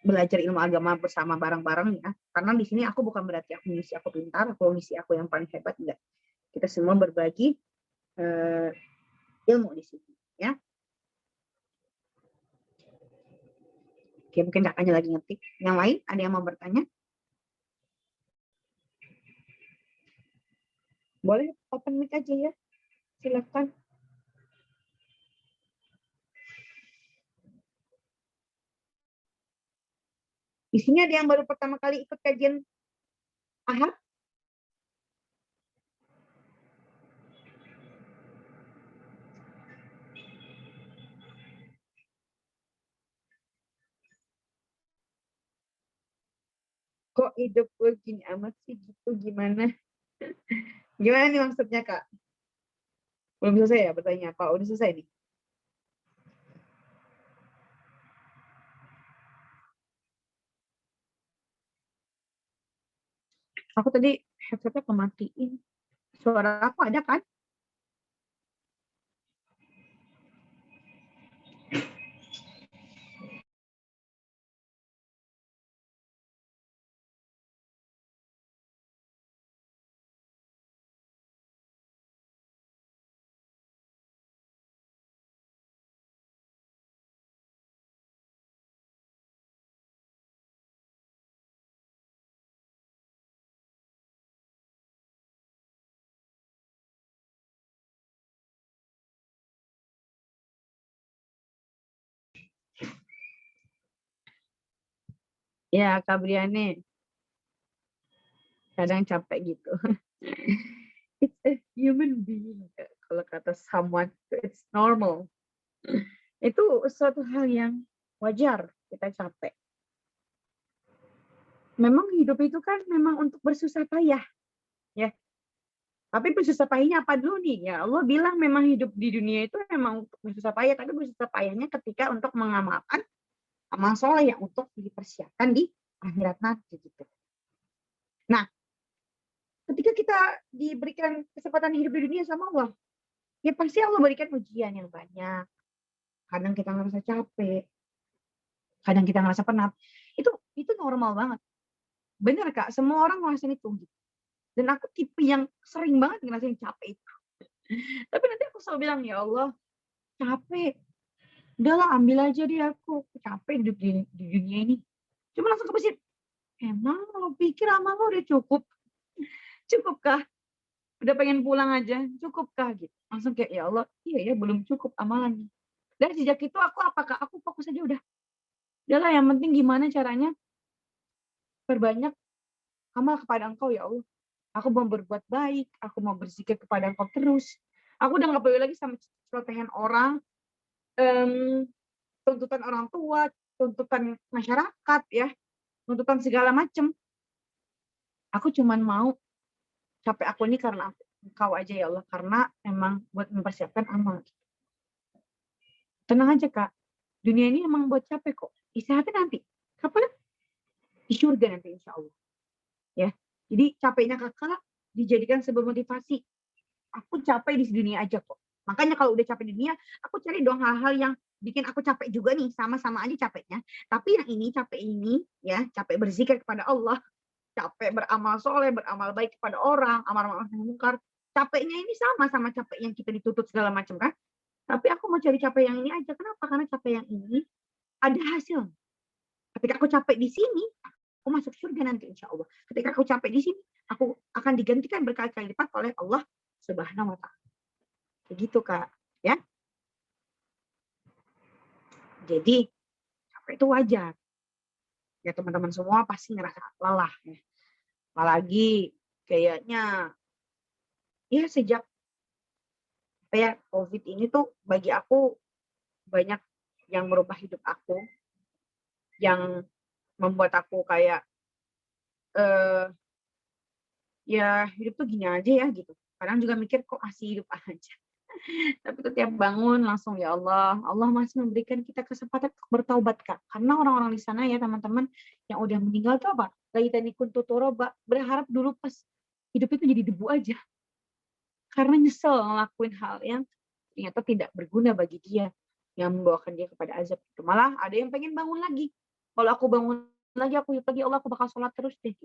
belajar ilmu agama bersama bareng-bareng, ya. Karena di sini aku bukan berarti aku misi aku pintar, aku misi aku yang paling hebat, enggak. Kita semua berbagi ilmu di sini, ya. Oke, mungkin kakaknya lagi ngetik. Yang lain ada yang mau bertanya? Boleh open mic aja ya. Silakan. Di sini ada yang baru pertama kali ikut kajian Ahad? Kok hidup gue gini amat sih, gitu, gimana? Gimana nih maksudnya, Kak? Belum selesai ya bertanya, Pak? Udah selesai nih? Aku tadi headsetnya kematiin. Suara aku ada kan? Ya, Kak Briane, kadang capek gitu. It's a human being, Kak. Kalau kata someone, it's normal. Itu suatu hal yang wajar kita capek. Memang hidup itu kan memang untuk bersusah payah, ya. Tapi bersusah payahnya apa dulu nih? Ya Allah bilang memang hidup di dunia itu memang untuk bersusah payah, tapi bersusah payahnya ketika untuk mengamalkan amal soleh yang untuk dipersiapkan di akhirat nanti gitu. Nah, ketika kita diberikan kesempatan hidup di dunia sama Allah, ya pasti Allah berikan ujian yang banyak. Kadang kita ngerasa capek, kadang kita ngerasa penat. Itu normal banget. Bener Kak, semua orang ngerasain itu. Gitu. Dan aku tipe yang sering banget ngerasain capek itu. Tapi nanti aku selalu bilang, ya Allah, capek. Udahlah, ambil aja deh aku capek hidup di dunia ini. Cuma langsung kebesit, emang lo pikir amal lo udah cukup? Cukupkah? Udah pengen pulang aja, cukupkah? Gitu. Langsung kayak, ya Allah, iya ya belum cukup amalannya. Dan sejak itu aku fokus aja udah. Udahlah, yang penting gimana caranya perbanyak amal kepada Engkau ya Allah. Aku mau berbuat baik, aku mau berzikir kepada Engkau terus. Aku udah nggak peduli lagi sama celotehan orang, tuntutan orang tua, tuntutan masyarakat ya, tuntutan segala macem. Aku cuman mau capek aku ini karena Engkau aja ya Allah, karena emang buat mempersiapkan amal. Tenang aja Kak, dunia ini emang buat capek kok. Istirahatnya nanti. Kapan? Di surga nanti insya Allah. Ya, jadi capeknya kakak dijadikan sebuah motivasi. Aku capek di dunia aja kok. Makanya kalau udah capek di dunia, aku cari dong hal-hal yang bikin aku capek juga nih, sama-sama aja capeknya. Tapi yang ini, capek ini, ya, capek berzikir kepada Allah, capek beramal soleh, beramal baik kepada orang, amal ma'ruf nahi munkar. Capeknya ini sama capek yang kita dituntut segala macam kan. Tapi aku mau cari capek yang ini aja. Kenapa? Karena capek yang ini ada hasil. Ketika aku capek di sini, aku masuk surga nanti insya Allah. Ketika aku capek di sini, aku akan digantikan berkali-kali lipat oleh Allah Subhanahu wa Ta'ala. Begitu Kak, ya. Jadi capek itu wajar. Ya teman-teman semua pasti ngerasa lelah ya. Apalagi kayaknya ya sejak COVID ini tuh bagi aku banyak yang merubah hidup aku, yang membuat aku kayak ya hidup tuh gini aja ya gitu. Kadang juga mikir kok masih hidup aja. Tapi setiap bangun langsung ya Allah, Allah masih memberikan kita kesempatan untuk bertaubat Kak. Karena orang-orang di sana ya teman-teman yang udah meninggal tuh apa? Laitanikun tutoroba, berharap dulu pas hidup itu jadi debu aja. Karena nyesel ngelakuin hal yang ternyata tidak berguna bagi dia, yang membawakan dia kepada azab. Malah ada yang pengen bangun lagi. Kalau aku bangun lagi, aku hidup lagi, Allah aku bakal sholat terus deh.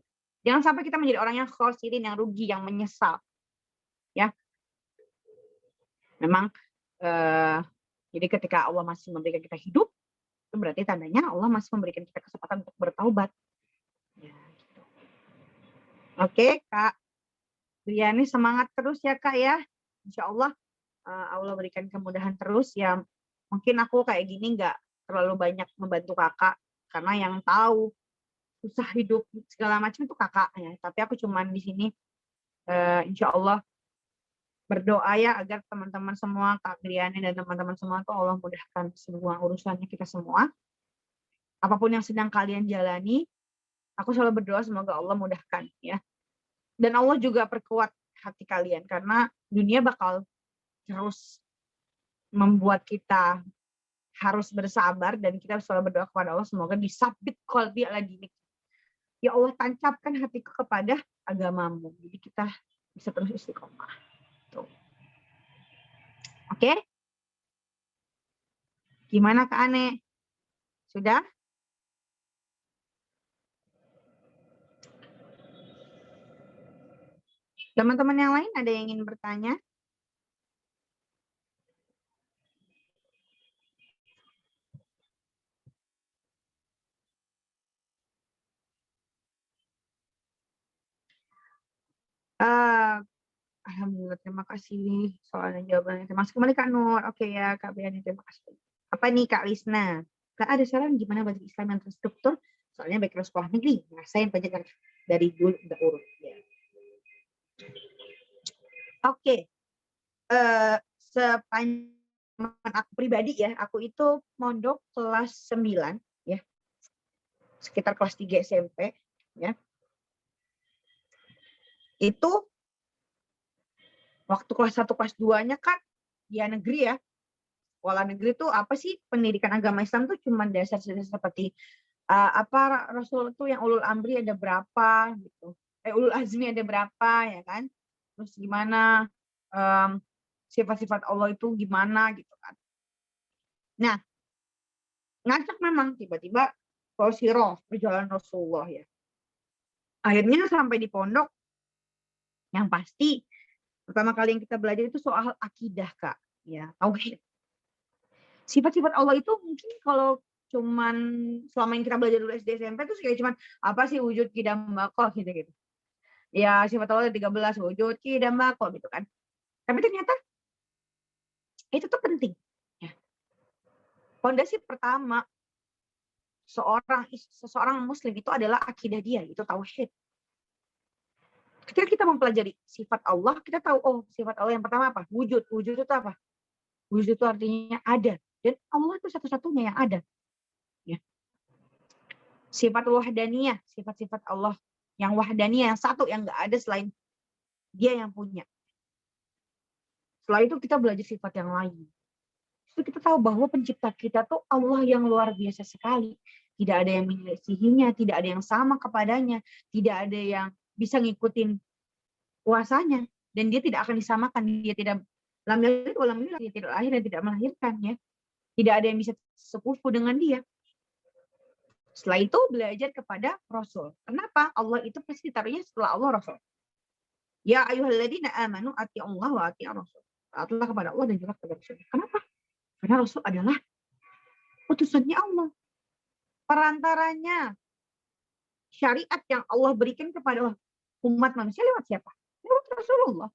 Jangan sampai kita menjadi orang yang khosirin, yang rugi, yang menyesal. Ya, memang jadi ketika Allah masih memberikan kita hidup, itu berarti tandanya Allah masih memberikan kita kesempatan untuk bertaubat. Ya, gitu. Oke, Kak Briani semangat terus ya Kak ya. Insya Allah Allah berikan kemudahan terus ya. Mungkin aku kayak gini nggak terlalu banyak membantu kakak karena yang tahu susah hidup segala macam itu kakak ya. Tapi aku cuman di sini insya Allah berdoa ya agar teman-teman semua, Kak Griani dan teman-teman semua tuh Allah mudahkan semua urusannya kita semua. Apapun yang sedang kalian jalani, aku selalu berdoa semoga Allah mudahkan ya. Dan Allah juga perkuat hati kalian karena dunia bakal terus membuat kita harus bersabar dan kita selalu berdoa kepada Allah semoga disabit qalbi ala dinik. Ya Allah tancapkan hatiku kepada agamamu. Jadi kita bisa terus istiqomah. Tuh. Oke? Gimana Kak Ane? Sudah? Teman-teman yang lain ada yang ingin bertanya? Alhamdulillah, terima kasih soal dan jawabannya. Terima kasih kembali Kak Nur. Oke ya Kak Briani, terima kasih. Apa nih Kak Lisna? Kak ada saran gimana bagi Islam yang terstruktur Soalnya background sekolah negeri, ngerasain pelajaran dari dulu udah urut. Ya. Oke, sepanjang aku pribadi ya, aku itu mondok kelas 9 ya, sekitar kelas 3 SMP ya. Itu waktu kelas 1 kelas 2-nya kan dia negeri ya. Sekolah negeri itu apa sih, pendidikan agama Islam tuh cuma dasar seperti apa Rasul itu yang ulul amri ada berapa gitu. Ulul azmi ada berapa ya kan? Terus gimana sifat-sifat Allah itu gimana gitu kan. Nah, ngacak memang tiba-tiba sirah perjalanan Rasulullah ya. Akhirnya sampai di pondok, yang pasti pertama kali yang kita belajar itu soal akidah, Kak. Ya, tauhid. Sifat-sifat Allah itu mungkin kalau cuman selama yang kita belajar dulu SD SMP itu kayak cuman apa sih wujud qidam baqo gitu. Ya, sifat Allah ada 13 wujud qidam baqo gitu kan. Tapi ternyata itu tuh penting. Ya. Fondasi pertama seseorang muslim itu adalah akidah dia, itu tauhid. Ketika kita mempelajari sifat Allah, kita tahu oh sifat Allah yang pertama apa? Wujud. Wujud itu apa? Wujud itu artinya ada. Dan Allah itu satu-satunya yang ada. Ya. Sifat wahdaniyah, sifat-sifat Allah yang wahdaniyah, yang satu, yang nggak ada selain dia yang punya. Setelah itu kita belajar sifat yang lain. Terus kita tahu bahwa pencipta kita tuh Allah yang luar biasa sekali. Tidak ada yang menyelisihinya, tidak ada yang sama kepadanya, tidak ada yang bisa ngikutin kuasanya, dan dia tidak akan disamakan. Dia tidak dia tidak lahir dan tidak melahirkan ya. Tidak ada yang bisa sekufu dengan dia. Setelah itu belajar kepada Rasul. Kenapa? Allah itu pasti ditaruhnya setelah Allah Rasul. Ya ayyuhalladzina amanu ati'ullaha wa ati'ur Rasul. Taatlah kepada Allah dan juga kepada Rasul. Kenapa? Karena Rasul adalah utusannya Allah. Perantaranya syariat yang Allah berikan kepada umat manusia lewat siapa? Lewat Rasulullah.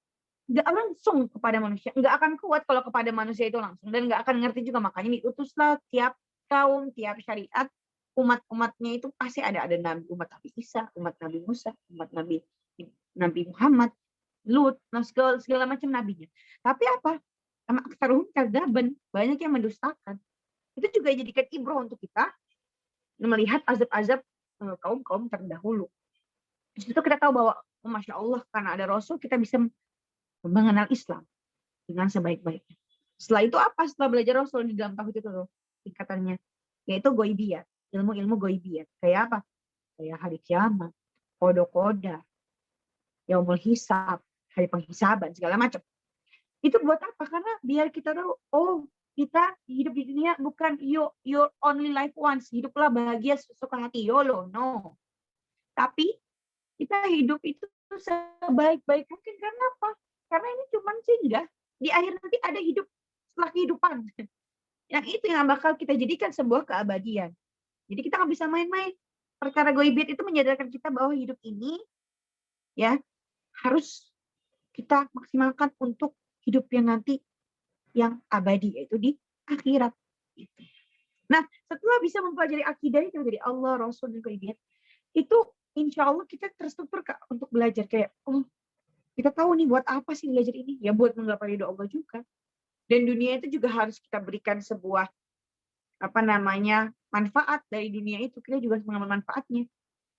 Nggak langsung kepada manusia. Nggak akan kuat kalau kepada manusia itu langsung. Dan nggak akan ngerti juga. Makanya diutuslah tiap kaum, tiap syariat, umat-umatnya itu pasti ada nabi, umat Nabi Isa, umat Nabi Musa, umat Nabi Muhammad, Lut, segala macam nabinya. Tapi apa? Sama aksaruhum kadzaban, banyak yang mendustakan. Itu juga jadikan ibrah untuk kita melihat azab-azab kaum-kaum terdahulu. Di situ kita tahu bahwa Masya Allah, karena ada Rasul kita bisa mengenal Islam dengan sebaik-baiknya. Setelah itu apa? Setelah belajar Rasul di dalam tauhid itu tingkatannya, yaitu goibiyat, ilmu-ilmu goibiyat. Kayak apa? Kayak hari kiamat, koda-koda, yaumul hisab, hari penghisaban, segala macam. Itu buat apa? Karena biar kita tahu, oh kita hidup di dunia bukan your only life once, hiduplah bahagia sesuka hati, YOLO, no. Tapi kita hidup itu sebaik-baik mungkin. Karena apa? Karena ini cuma singgah. Di akhir nanti ada hidup setelah kehidupan. Yang itu yang bakal kita jadikan sebuah keabadian. Jadi kita nggak bisa main-main. Perkara goibiyat itu menyadarkan kita bahwa hidup ini ya harus kita maksimalkan untuk hidup yang nanti yang abadi, yaitu di akhirat. Nah, setelah bisa mempelajari akidah itu dari Allah, Rasul, dan goibiyat, itu insya Allah kita terstruktur untuk belajar kayak, oh kita tahu nih buat apa sih belajar ini? Ya buat menggapai ridho Allah juga. Dan dunia itu juga harus kita berikan sebuah manfaat dari dunia itu. Kita juga harus mengambil manfaatnya.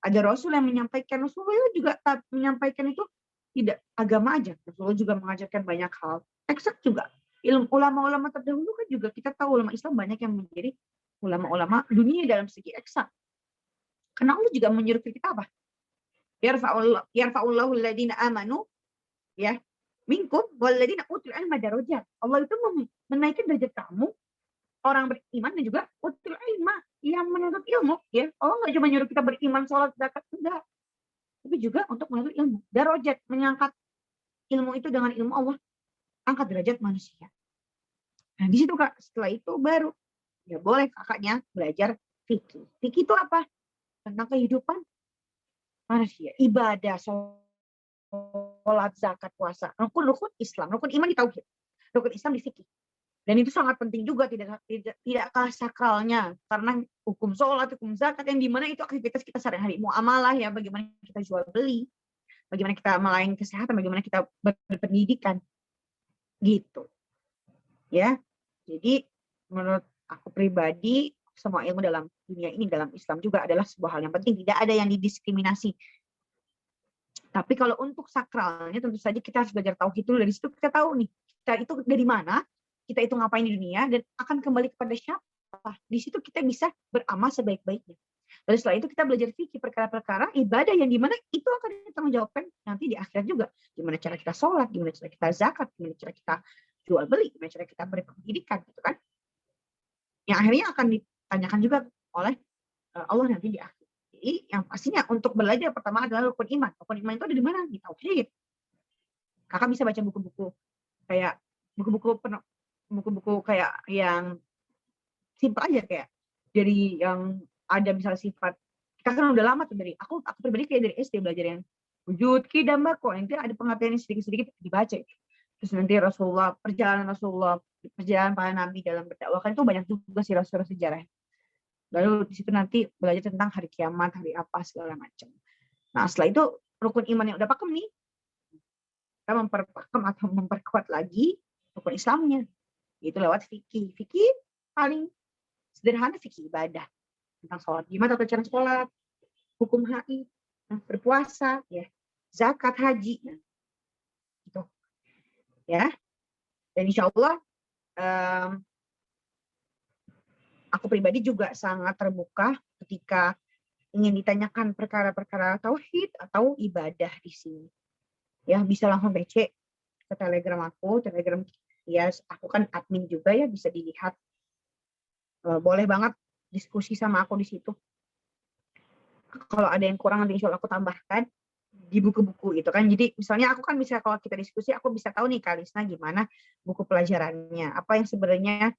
Ada Rasul yang menyampaikan, Rasulullah juga menyampaikan itu tidak agama aja. Rasulullah juga mengajarkan banyak hal. Eksak juga. Ulama-ulama terdahulu kan juga kita tahu ulama Islam banyak yang menjadi ulama-ulama dunia dalam segi eksak. Karena Allah juga menyuruh kita apa? Yarfa'ullahu alladhina amanu ya minkum walladzina utul ilma darajat. Allah itu menaikkan derajat kamu, orang beriman, dan juga utul ilma yang menuntut ilmu ya. Allah nggak cuma nyuruh kita beriman, sholat, zakat, enggak. Tapi juga untuk menuntut ilmu. Darajat, mengangkat ilmu itu dengan ilmu Allah, angkat derajat manusia. Nah, di situ Kak, setelah itu baru ya boleh kakaknya belajar fikih. Fikih itu apa? Tentang kehidupan manusia, ibadah, sholat, zakat, puasa, rukun-rukun Islam, rukun iman di tauhid, rukun Islam di fikih. Dan itu sangat penting juga, tidak kalah sakralnya, karena hukum sholat, hukum zakat yang dimana itu aktivitas kita sehari-hari, muamalah ya, bagaimana kita jual beli, bagaimana kita melayani kesehatan, bagaimana kita berpendidikan, gitu ya. Jadi menurut aku pribadi, semua ilmu dalam dunia ini, dalam Islam juga adalah sebuah hal yang penting, tidak ada yang didiskriminasi. Tapi kalau untuk sakralnya tentu saja kita harus belajar tauhid dulu. Dari situ kita tahu nih, kita itu dari mana, kita itu ngapain di dunia, dan akan kembali kepada siapa. Di situ kita bisa beramal sebaik-baiknya. Lalu setelah itu kita belajar fikih perkara-perkara ibadah yang dimana itu akan ditanggungjawabkan nanti di akhirat juga. Gimana cara kita sholat, gimana cara kita zakat, gimana cara kita jual beli, gimana cara kita berpendidikan, gitu kan. Yang akhirnya akan ditanyakan juga oleh Allah nanti di akhir. Jadi yang pastinya untuk belajar pertama adalah rukun iman. Rukun iman itu ada di mana? Di tauhid. Kakak bisa baca buku-buku kayak buku-buku kayak yang simpel aja, kayak dari yang ada misalnya sifat, kita kan udah lama tuh dari aku pribadi kayak dari SD belajar yang wujud kidam bako, nanti ada pengertian sedikit-sedikit dibaca. Terus nanti perjalanan Rasulullah, perjalanan para nabi dalam berdakwah, kan itu banyak juga sih rasul sejarah. Lalu di situ nanti belajar tentang hari kiamat, hari apa segala macam. Nah setelah itu rukun iman yang udah pakem nih, kita memperpakem atau memperkuat lagi rukun Islamnya, itu lewat fikih. Fikih paling sederhana fikih ibadah, tentang sholat, gimana tata cara sholat, hukum haid, berpuasa, ya, zakat, haji, gitu, ya. Dan insya Allah aku pribadi juga sangat terbuka ketika ingin ditanyakan perkara-perkara tauhid atau ibadah di sini. Ya, bisa langsung PC ke Telegram aku, Telegram ya, aku kan admin juga ya, bisa dilihat. Boleh banget diskusi sama aku di situ. Kalau ada yang kurang nanti insya Allah aku tambahkan di buku-buku itu kan. Jadi misalnya aku kan bisa, kalau kita diskusi aku bisa tahu nih Kalisna gimana buku pelajarannya, apa yang sebenarnya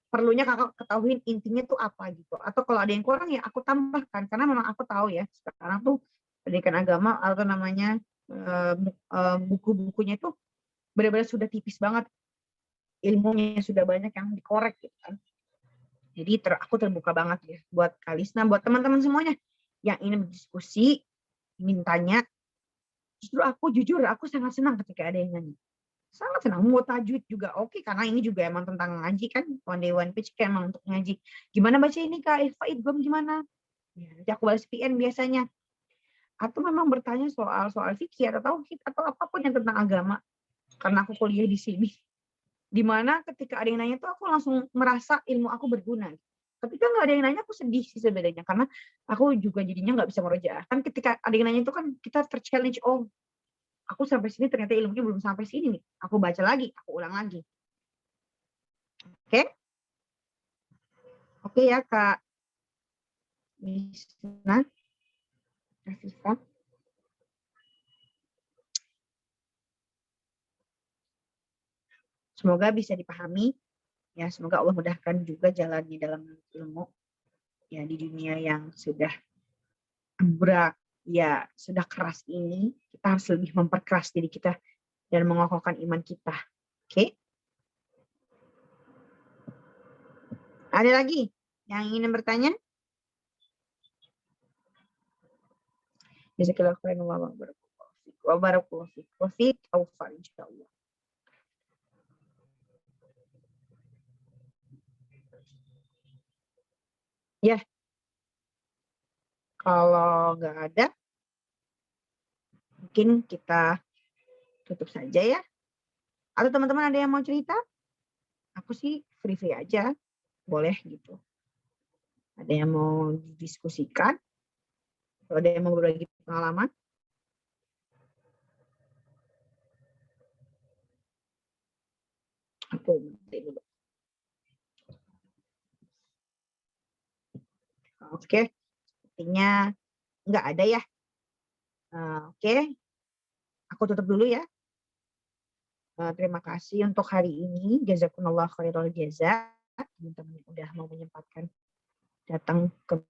perlunya kakak ketahuin intinya tuh apa gitu. Atau kalau ada yang kurang ya aku tambahkan, karena memang aku tahu ya sekarang tuh pendidikan agama atau namanya buku-bukunya itu benar-benar sudah tipis banget, ilmunya sudah banyak yang dikorek gitu kan. Jadi aku terbuka banget ya buat Kalisna, buat teman-teman semuanya yang ingin berdiskusi, ingin tanya. Justru aku jujur, aku sangat senang ketika ada yang nanya. Sangat senang. Mau tajwid juga oke, karena ini juga emang tentang ngaji kan. One day one page kayak emang untuk ngaji. Gimana baca ini Kak? Faid belum gimana? Ya, nanti aku balas PN biasanya. Atau memang bertanya soal fikih atau tauhid atau apapun yang tentang agama. Karena aku kuliah di sini. Dimana ketika ada yang nanya tuh aku langsung merasa ilmu aku berguna. Ketika nggak ada yang nanya aku sedih sih sebenarnya, karena aku juga jadinya nggak bisa merojaah. Kan ketika ada yang nanya itu kan kita ter-challenge, oh aku sampai sini ternyata ilmunya belum sampai sini nih. Aku baca lagi, aku ulang lagi. Oke? Oke ya Kak Misna, Afifah. Semoga bisa dipahami. Ya, semoga Allah mudahkan juga jalannya dalam ilmu. Ya, di dunia yang sudah berat, ya sudah keras ini, kita harus lebih memperkeras diri kita dan mengokohkan iman kita. Oke? Ada lagi yang ingin bertanya? Jazakallahu khairan wa barakallahu fiik. Wa fiik awfa insyaallah. Ya. Kalau nggak ada, mungkin kita tutup saja ya. Atau teman-teman ada yang mau cerita? Aku sih free-free aja. Boleh gitu. Ada yang mau didiskusikan? Kalau ada yang mau berbagi pengalaman? Aku nanti dulu. Oke. Sepertinya nggak ada ya. Oke. Aku tutup dulu ya. Terima kasih untuk hari ini. Jazakumullah khairul jaza. Teman-teman udah mau menyempatkan datang ke